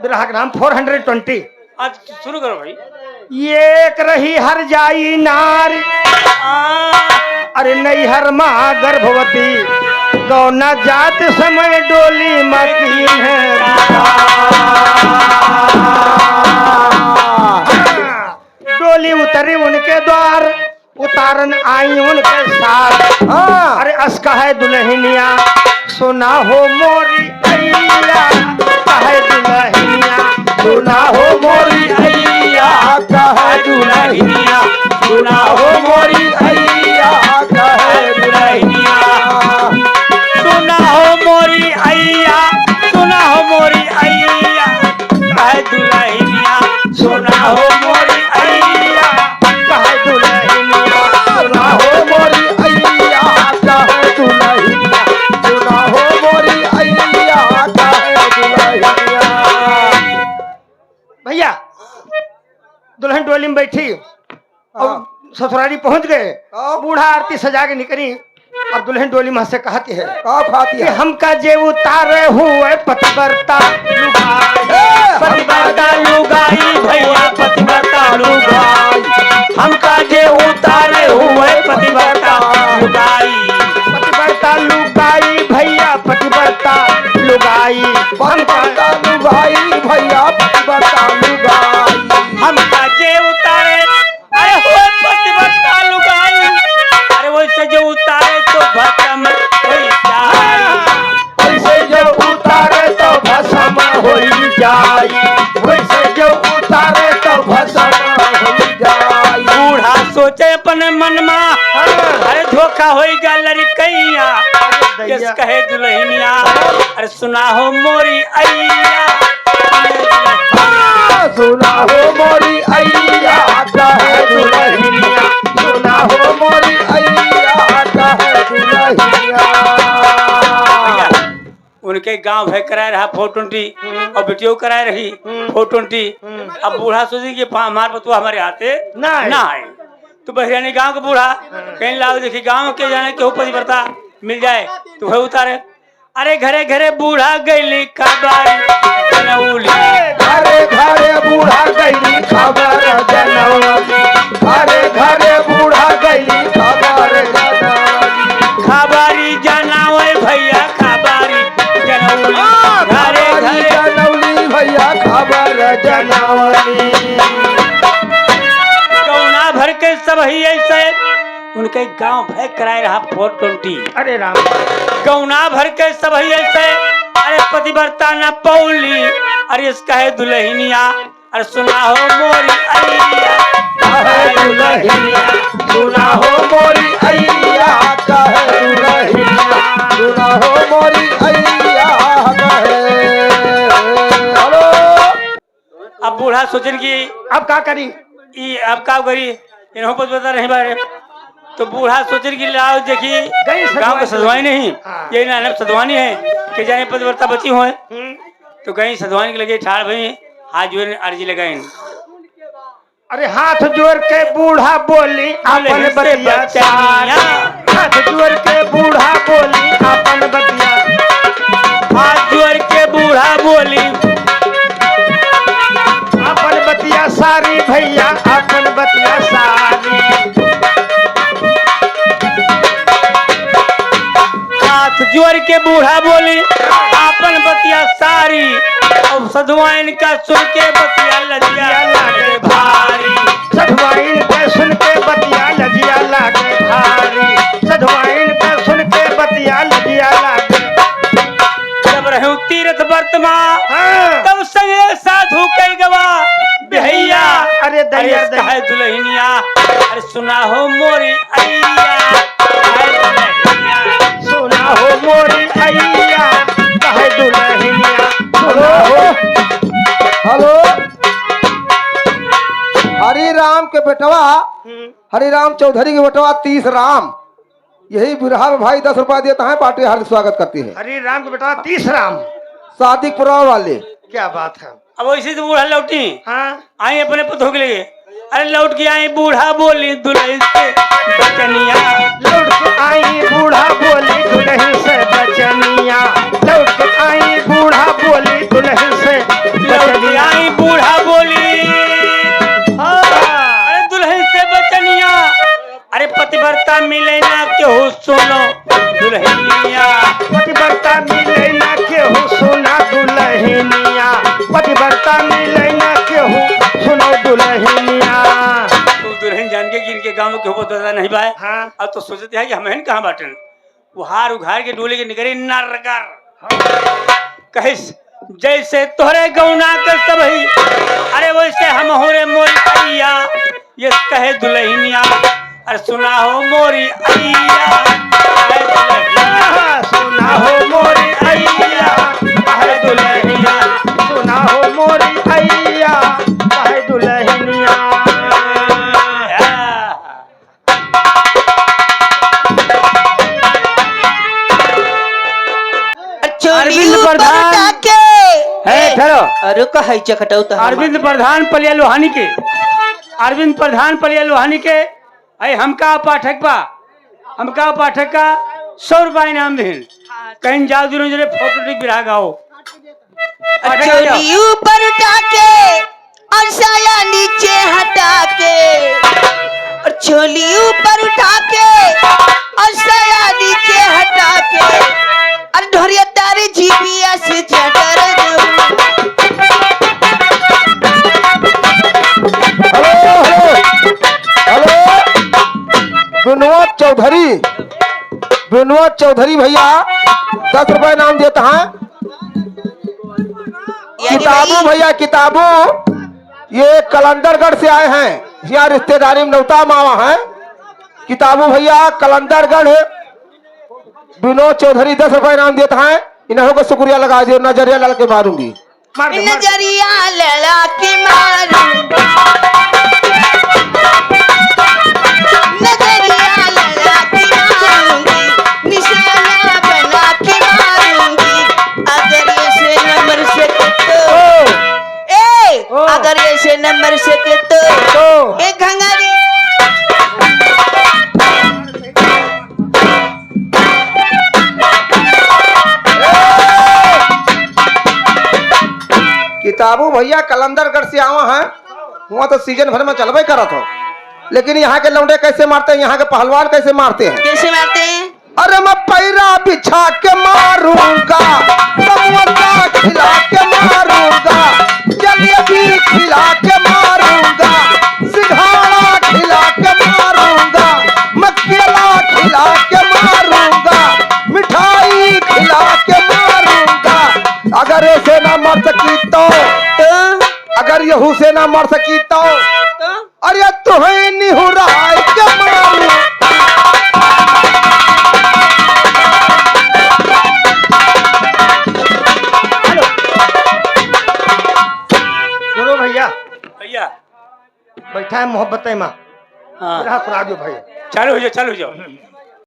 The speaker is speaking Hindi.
बिरहा का नाम 420। आज शुरू करो भाई। एक रही हर जाई नार, अरे नैहर माँ गर्भवती, गौना जात समय डोली मकीन है। डोली उतरी उनके द्वार, उतारन आई उनके साथ। अरे अस्का है दुल्हनिया, सुना हो मोरी अय्या, कहे दुल्हनिया, सुना हो मोरी अय्या, कहे दुल्हनिया, सुना हो मोरी अय्या, कहे दुल्हनिया। सुना हो मोरी अय्या, सुना हो मोरी अय्या, कहे दुल्हनिया, सुना हो मोरी अय्या, कहे दुल्हनिया, सुना हो मोरी अय्या, कहे दुल्हनिया, सुना हो मोरी अय्या, कहे दुल्हनिया। भैया दुल्हन डोली में बैठी और ससुराली पहुंच गए। बूढ़ा आरती सजा के निकली और दुल्हन डोली में से कहती है कि हमका जे उतारे हुए पतिव्रता लुगाई, पतिव्रता लुगाई भैया, पतिव्रता लुगाई, हमका जे उतारे हुए पतिव्रता लुगाई, पतिव्रता लुगाई भैया, पतिव्रता लुगाई, पतिव्रता लुगाई भैया, पतिव्रता लुगाई, हमका जे उतारे अरे हुए पतिव्रता लुगाई, अरे वैसे जो उतारे तो भस्म हो जाए, वैसे जो उतारे तो भस्म हो जाए, वैसे जो उतारे तो भस्म हो जाए। बूढ़ा सोचे अपने मन में, अरे धोखा हो गया लड़कैया, किस कहे दुल्हनिया, अरे सुना हो मोरी अय्या, सुना हो मोरी अय्या, कहे दुल्हनिया, सुना हो मोरी अय्या, कहे दुल्हनिया। उनके गांव भय कराए रहा 420 और बेटियों कराए रही 420। अब बूढ़ा सोचे कि हमारे बतुआ हमारे आते ना आए, तो बहरियानी गांव का बूढ़ा कहीं लाओ देखी गांव के जाने के ऊपर पड़ता मिल जाए तो वह उतारे। अरे घरे घरे बूढ़ा गैली खबर जनौली, घरे घरे बूढ़ा गैली खबर जनौली, घरे घरे बूढ़ा गैली खबर जनौली, खबरी जनावे भैया, खबरी जनौली, घरे घरे जनौली भैया, खबर जनौली। कौना भर के सब ही ऐसे उनके गांव भय कराए रहा 420। अरे राम, गौना भर के सब ही ऐसे, अरे पतिव्रता न पौली, अरे इसका है दुल्हनिया, अरे सुना हो मोरी अय्या, कहे दुल्हनिया, सुना हो मोरी अय्या, कहे दुल्हनिया, सुना हो मोरी अय्या, कहे। हेलो, अब बूढ़ा सोचन की अब क्या करी, अब का करी, इन्हों को बता रहे बारे, तो बूढ़ा सोचन की लाओ देखी गांव को सजवाई नहीं, ये ना सजवानी है कि जाने पतिव्रता बची हुए, तो कहीं सजवानी के लगे ठाड़ भाई हाथ जोड़ अर्जी लगाए। अरे हाथ जोड़ के बूढ़ा बोली अपन बतिया सारी, हाथ जोड़ के बूढ़ा बोली अपन बतिया, हाथ जोड़ के बूढ़ा बोली अपन बतिया सारी भैया, अपन बतिया सारी, हाथ जोड़ के बूढ़ा बोली अपन बतिया सारी, और सधवाइन का सुन के बतिया लजिया लागे भारी, सधवाइन के सुन के बतिया लजिया लागे भारी, सधवाइन के सुन के बतिया लजिया लागे। जब रहूं तीर्थ वर्तमान तब संगे साधु कई गवा भैया, अरे दैया है दुल्हनिया, अरे सुना हो मोरी अय्या, सुना हो मोरी अय्या, कहे दुल्हनिया। हेलो हेलो, हरि राम के बेटवा, हरि राम चौधरी के बेटवा 30 राम, यही बिरहा में भाई 10 रुपया देता है, पार्टी हार्दिक स्वागत करती है। हरि राम के बेटवा 30 राम, शादी पुरा वाले, क्या बात है। अब वैसे तो बूढ़ा लौटी, हाँ आई अपने पुतों के लिए, अरे लौट के आई बूढ़ा बोली दुल्हन से बचनिया, लौट के आई बूढ़ा बोली दुल्हन से बचनिया, लौट के आई बूढ़ा बोली दुल्हन से बचनिया। मिले ना केहू सुनो दुल्हनिया। पतिव्रता मिले ना केहू सुना दुल्हनिया, पतिव्रता मिले ना केहू सुनो दुल्हनिया। तू दुल्हन जान के कि इनके गाँव में केहू बता नहीं पाए। हाँ। अब तो सोचते हैं कि हम कहाँ बाटन उहार उघार के डोले के निकले नरकर कहे जैसे तोहरे गौना कर सबही अरे वैसे हम हो रे मोरी अइया ये कहे दुल्हनिया। अरे सुना हो मोरी अइया कहे दुल्हनिया। सुना हो मोरी अइया कहे दुल्हनिया, सुना हो मोरी अइया कहे दुल्हनिया। अरविंद प्रधान है ठहरो। अरे कहे चखटाऊ तो अरविंद प्रधान पलिया लोहानी के, अरविंद प्रधान पलिया लोहानी के अरे हमका पाठक बा, हमका पाठक का 100 रुपया इनाम दें। कहीं जाओ दिनों जरे फोटो टिक बिरहा गाओ। चोली ऊपर उठा के और साया नीचे हटा के, और चोली ऊपर उठा के और साया नीचे हटा के, और ढोरिया तारे जीबिया से चटर विनोद चौधरी भैया 10 रुपए नाम देता है। किताबों भैया किताबों ये कलंदरगढ़ से आए हैं, यहाँ रिश्तेदारी में नौता मावा है। किताबू भैया कलंदरगढ़ विनोद चौधरी 10 रुपए नाम देता है। इन्हों को शुक्रिया लगा दियो। नजरिया लड़ा के मारूंगी, नजरिया लड़ा के मारूंगी, नजरिया लड़ा के मारूंगी, निशाना बना के मारूंगी। अगर ऐसे नंबर से तो अगर ऐसे नंबर से तो एक घंगारी किताबू भैया कलंदरगढ़ से आवा है। वहाँ तो सीजन भर में चलबे करत हो, लेकिन यहाँ के लौंडे कैसे मारते हैं, यहाँ के पहलवान कैसे मारते हैं? कैसे मारते हैं? अरे मैं पैरा बिछा के मारूंगा, समोसा खिला के मारूंगा, जलेबी खिला के मारूंगा, सिंघाड़ा खिला के मारूंगा, मक्केला खिला के मारूंगा, मिठाई खिला के मारूंगा। अगर ऐसे ना मर सकी तो अगर यहू से ना मर सकी तो अरे तुम्हें निहुरा के मारू। भैया भैया बैठा है मोहब्बत माँ। हाँ सुना दो भाई। चालू हो जाओ चालू हो जाओ।